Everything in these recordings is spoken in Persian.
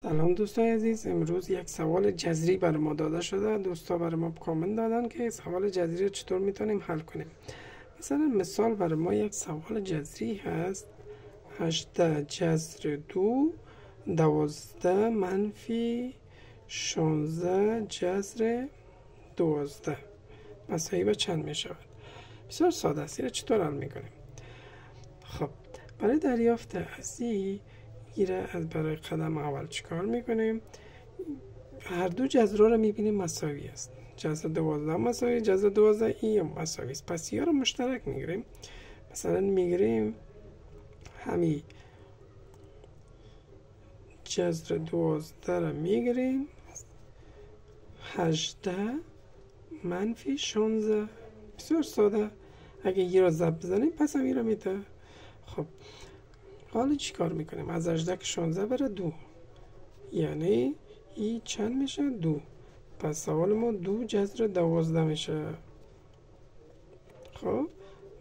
سلام دوستان عزیز، امروز یک سوال جذری بر ما داده شده. دوستا بر ما کامنت دادن که سوال جذری رو چطور میتونیم حل کنیم. مثلا مثال بر ما یک سوال جذری هست 18 جذر 2 12 منفی 16 جذر 12 مساوی به چند می شود. بسیار ساده است. اینو چطور حل میکنیم؟ خب برای دریافت اصلی برای قدم اول چیکار میکنیم؟ هر دو جذر رو میبینیم مساوی است. جذر 12 مساوی جذر 12 این مساوی است. پس یا رو مشترک میگیریم. مثلا میگیریم همین جذر 12 رو میگیریم 18 منفی 16. بسیار ساده. اگه یه رو ضرب بزنیم پس هم این رو میده. خب حالا چی کار میکنیم؟ از 18 که 16 بره 2 یعنی این چند میشه؟ 2. پس سوال ما 2 جذر 12 میشه. خب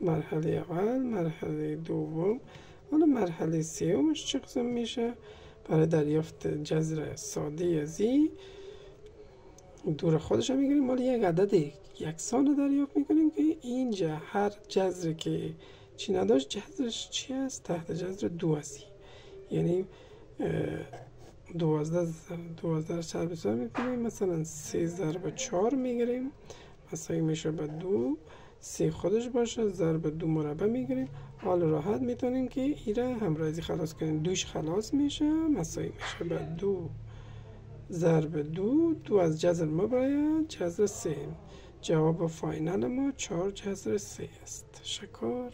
مرحله اول، مرحله دوم، حالا مرحله سومش چه قسم میشه؟ برای دریافت جذر ساده از این دور خودش هم میگیریم، مالی یک عدد یکسان دریافت میکنیم که اینجا هر جذر که چی نداشت جذرش چی است؟ تحت جذر 2 است. یعنی 12 رو چرب بسار میکنیم، مثلا 3 ضرب 4 میگیریم مساوی میشه به 2. 3 خودش باشه ضرب 2 مربع میگیریم. حالا راحت میتونیم که ایره همراهی خلاص کنیم. 2 خلاص میشه مساوی میشه به 2 ضرب 2 از جذر ما باید جذر 3. جواب فاینال ما 4 جذر 3 است. تشکر.